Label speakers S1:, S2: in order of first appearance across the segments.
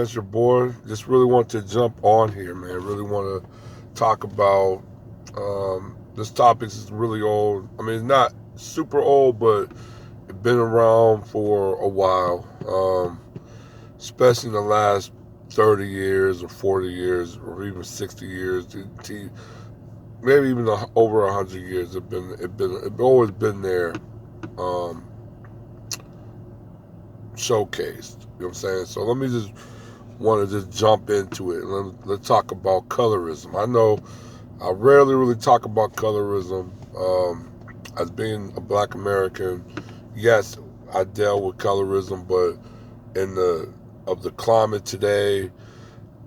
S1: man. It's your boy. Just really want to jump on here, man. Really want to talk about this topic is really old. I mean, it's not super old, but it's been around for a while, especially in the last 30 years or 40 years or even 60 years, maybe even over 100 years. It's always been there, um, showcased. You know what I'm saying? So let me just want to just jump into it. Let's talk about colorism. I know I rarely really talk about colorism. As being a black American, yes, I dealt with colorism, but in the climate today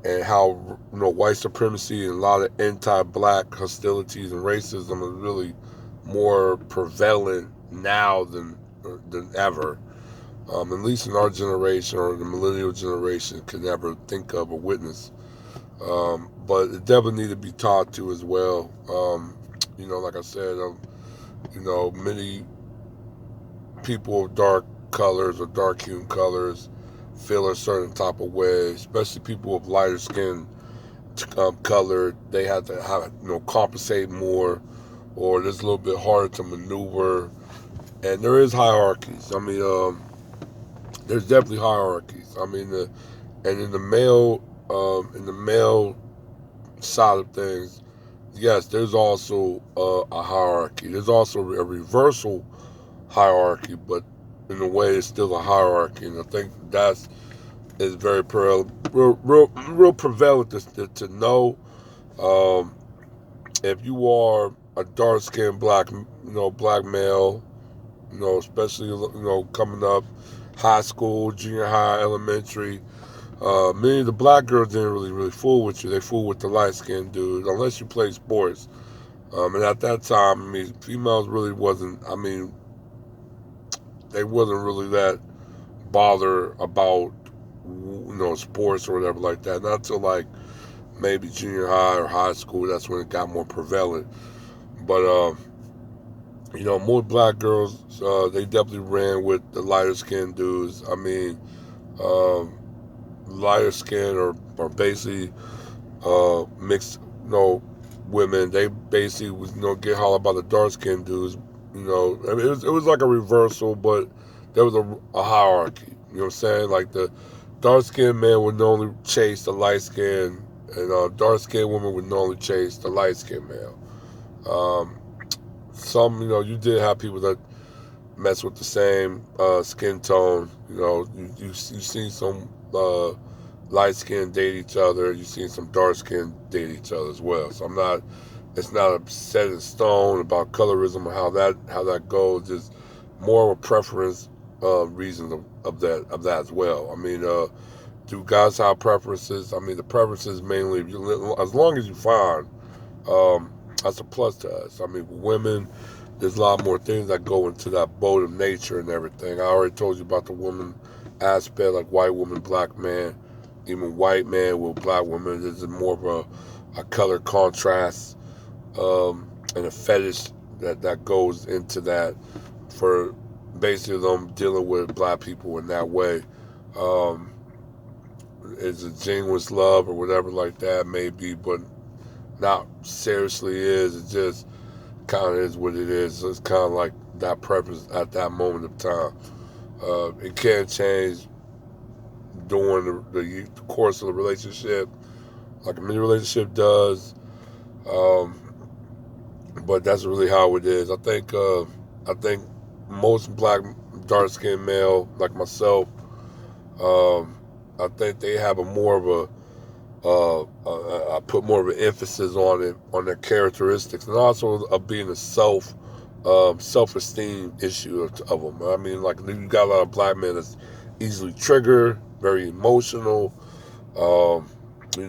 S1: and how white supremacy and a lot of anti-black hostilities and racism is really more prevalent now than ever. At least in our generation or the millennial generation, could never think of or witness. But it definitely need to be taught to as well. Like I said, many people of dark colors or dark hued colors feel a certain type of way, especially people of lighter skin color. They have to compensate more, or it's a little bit harder to maneuver. And there is hierarchies. I mean, there's definitely hierarchies. I mean, and in the male side of things, yes, there's also a hierarchy. There's also a reversal hierarchy, but in a way, it's still a hierarchy, and I think that's is very real prevalent to know. Um, if you are a dark skinned black male, especially coming up high school, junior high, elementary. Many of the black girls didn't really fool with you. They fool with the light skinned dudes, unless you play sports. And at that time, I mean, females really wasn't. I mean, they wasn't really that bothered about sports or whatever like that. Not till like maybe junior high or high school. That's when it got more prevalent. But more black girls, they definitely ran with the lighter skinned dudes. I mean, um, lighter skin or basically mixed women. They basically was get hollered by the dark skinned dudes. I mean, it was like a reversal, but there was a hierarchy. You know what I'm saying? Like the dark skinned man would normally chase the light skinned, and dark skinned woman would normally chase the light skinned male. Um, you did have people that mess with the same skin tone. You see some light skin date each other. You see some dark skin date each other as well. So it's not a set in stone about colorism or how that goes. Just more of a preference reason of that as well. I mean, do guys have preferences? I mean, the preferences mainly as long as you find. Um, that's a plus to us. I mean, for women, there's a lot more things that go into that boat of nature and everything. I already told you about the woman aspect, like white woman, black man, even white man with black woman. There's more of a color contrast and a fetish that goes into that for basically them dealing with black people in that way. Um, it's a genuine love or whatever like that, maybe, but not seriously is. It just kind of is what it is. So it's kind of like that preference at that moment of time. It can change during the course of the relationship, like a mini relationship does. Um, but that's really how it is. I think most black dark skinned male like myself, um, I think they have a more of a I put more of an emphasis on it, on their characteristics, and also of being a self-esteem issue of them. I mean, like you got a lot of black men that's easily triggered, very emotional. Um, I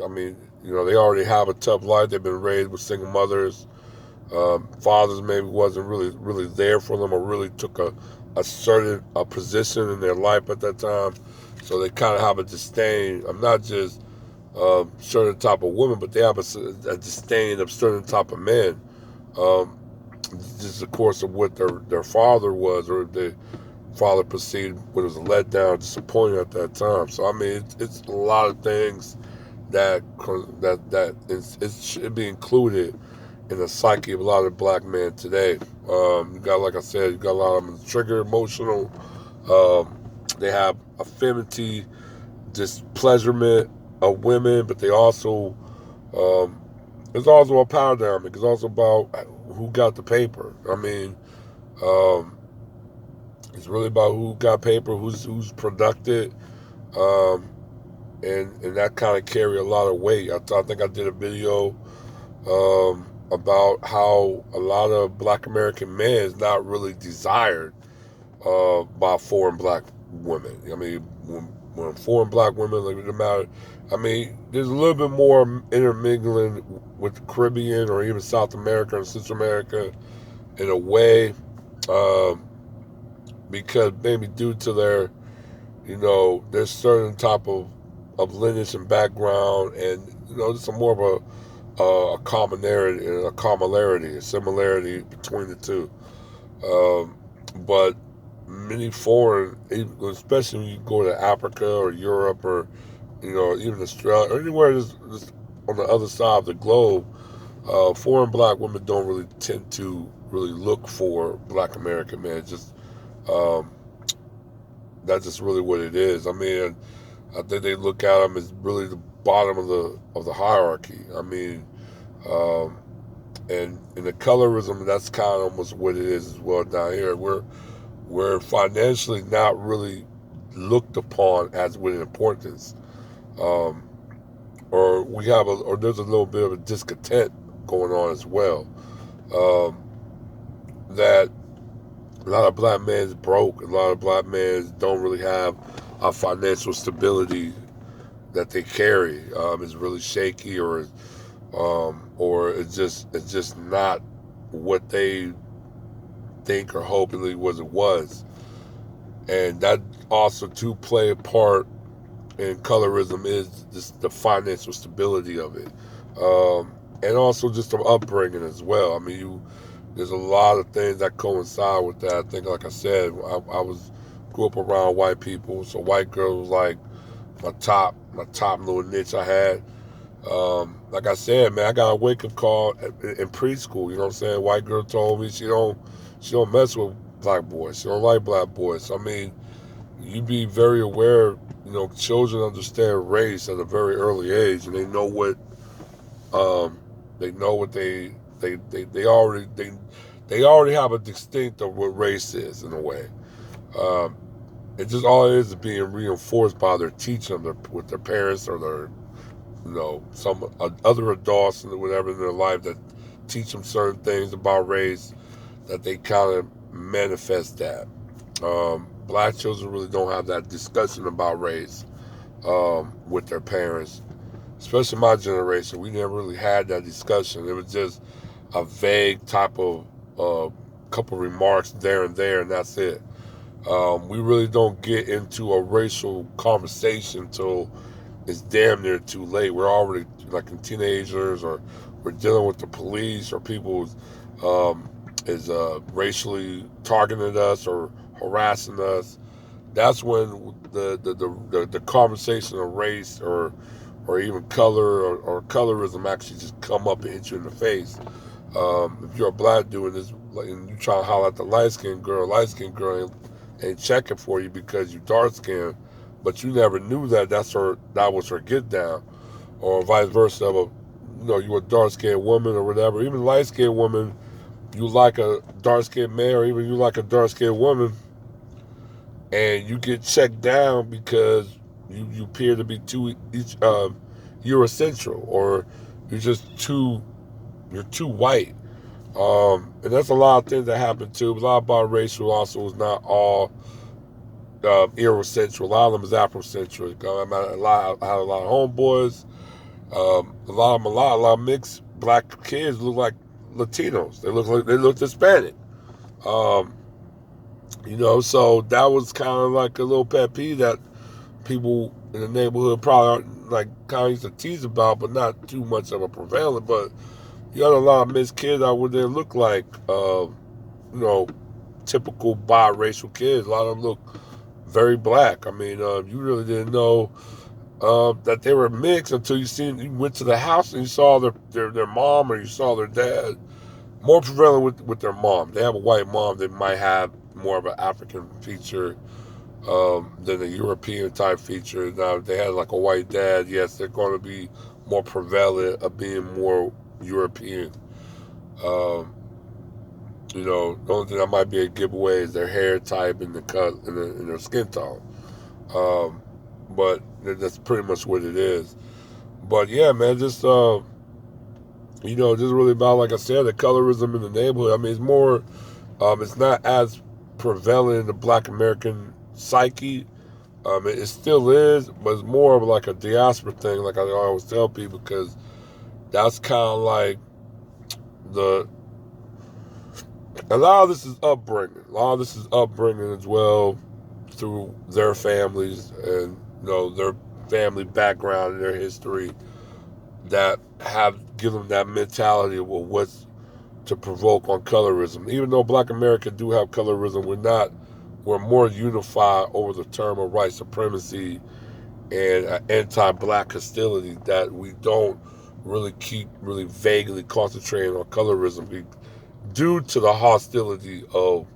S1: mean, they already have a tough life. They've been raised with single mothers. Fathers maybe wasn't really there for them or really took a certain position in their life at that time. So they kind of have a disdain. I'm not just certain type of women, but they have a disdain of certain type of men. Um, just of course of what their father was, or father perceived when it was a letdown, disappointing at that time. So I mean, it's a lot of things that it should be included in the psyche of a lot of black men today. You got, like I said, you got a lot of them trigger emotional. They have affinity, displeasurement of women, but they also it's also a power dynamic. It's also about who got the paper. I mean, um, it's really about who got paper, who's productive, um, and that kind of carry a lot of weight. I think I did a video about how a lot of black American men is not really desired by foreign black women. I mean, when foreign black women, like, no matter, I mean, there's a little bit more intermingling with the Caribbean or even South America and Central America in a way, um, because maybe due to their, there's certain type of lineage and background, and there's some more of a commonality, a similarity between the two. But many foreign, especially when you go to Africa or Europe or even Australia or anywhere just on the other side of the globe, foreign black women don't really tend to really look for black American men. Just um, that's just really what it is. I mean, I think they look at them as really the bottom of the hierarchy. I mean, um, and in the colorism, that's kind of almost what it is as well down here. We're financially not really looked upon as with importance, um, or there's a little bit of a discontent going on as well. Um, that a lot of black men is broke. A lot of black men don't really have a financial stability that they carry. Is really shaky, or it's just not what they think or hope it was. And that also to play a part in colorism is just the financial stability of it, and also just the upbringing as well. I mean, there's a lot of things that coincide with that. I think, like I said, I grew up around white people, so white girls was like my top little niche I had. Like I said, man, I got a wake up call in preschool. You know what I'm saying? White girl told me she don't mess with black boys. She don't like black boys. So, I mean, you be very aware. Children understand race at a very early age, and they know what they already have a distinct of what race is in a way. Um, it just all it is being reinforced by their teaching with their parents or their some other adults and whatever in their life that teach them certain things about race that they kind of manifest that. Black children really don't have that discussion about race with their parents, especially my generation. We never really had that discussion. It was just a vague type of couple remarks there and there, and that's it. We really don't get into a racial conversation until it's damn near too late. We're already like in teenagers, or we're dealing with the police, or people is racially targeting us or harassing us. That's when the conversation of race or even color or colorism actually just come up and hit you in the face. If you're a black dude and you try to holler at the light skinned girl ain't checking for you because you dark skinned, but you never knew that that was her get down, or vice versa. You a dark skinned woman or whatever, even light skinned woman, you like a dark skinned man, or even you like a dark skinned woman, and you get checked down because you appear to be too Eurocentral, or you're too white. And that's a lot of things that happen too. A lot of biracial also is not all Eurocentral. A lot of them is Afrocentric. I had a lot of homeboys. A lot of mixed black kids look like Latinos. They look Hispanic. Um, so that was kind of like a little pet peeve that people in the neighborhood probably aren't like kind of used to tease about, but not too much of a prevalent. But you got a lot of mixed kids out there look like, you know, typical biracial kids. A lot of them look very black. I mean, you really didn't know that they were mixed until you went to the house and you saw their mom, or you saw their dad. More prevalent with their mom. They have a white mom. They might have more of an African feature than a European type feature. Now, if they had like a white dad, yes, they're going to be more prevalent of being more European. Um, the only thing that might be a giveaway is their hair type and the cut and their skin tone. Um, but that's pretty much what it is. But yeah, man, just really about, like I said, the colorism in the neighborhood. I mean, it's more, it's not as prevalent in the Black American psyche. It still is, but it's more of like a diaspora thing, like I always tell people, because that's kind of like the a lot of this is upbringing. A lot of this is upbringing as well, through their families and their family background and their history, that have given them that mentality of what's to provoke on colorism. Even though Black America do have colorism, we're more unified over the term of white supremacy and anti-black hostility, that we don't really keep really vaguely concentrating on colorism due to the hostility of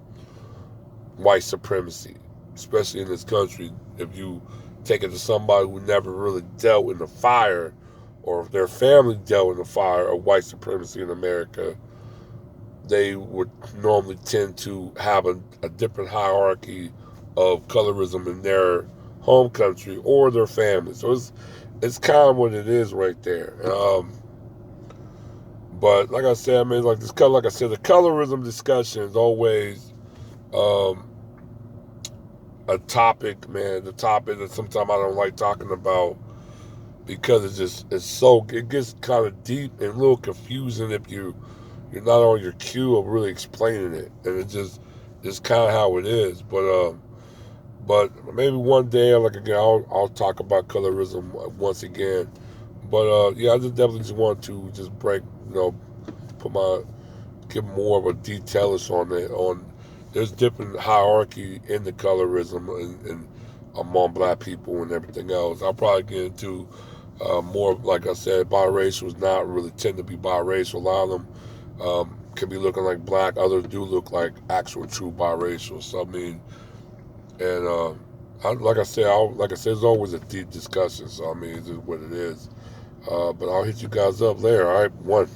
S1: white supremacy, especially in this country. If you take it to somebody who never really dealt in the fire, or if their family dealt in the fire of white supremacy in America, they would normally tend to have a different hierarchy of colorism in their home country or their family. So it's kind of what it is right there. But like I said, I mean, like like I said, the colorism discussion is always um, a topic, man. The topic that sometimes I don't like talking about, because it gets kind of deep and a little confusing if you're not on your cue of really explaining it, and it's kind of how it is. But maybe one day, like again, I'll talk about colorism once again. But yeah, I just definitely just want to just give more of a detailish on it. There's different hierarchy in the colorism and among Black people and everything else. I'll probably get into more, like I said, biracials not really tend to be biracial. A lot of them can be looking like black. Others do look like actual true biracial. So I mean, and like I said, it's always a deep discussion. So I mean, it's just what it is. But I'll hit you guys up later. All right, one.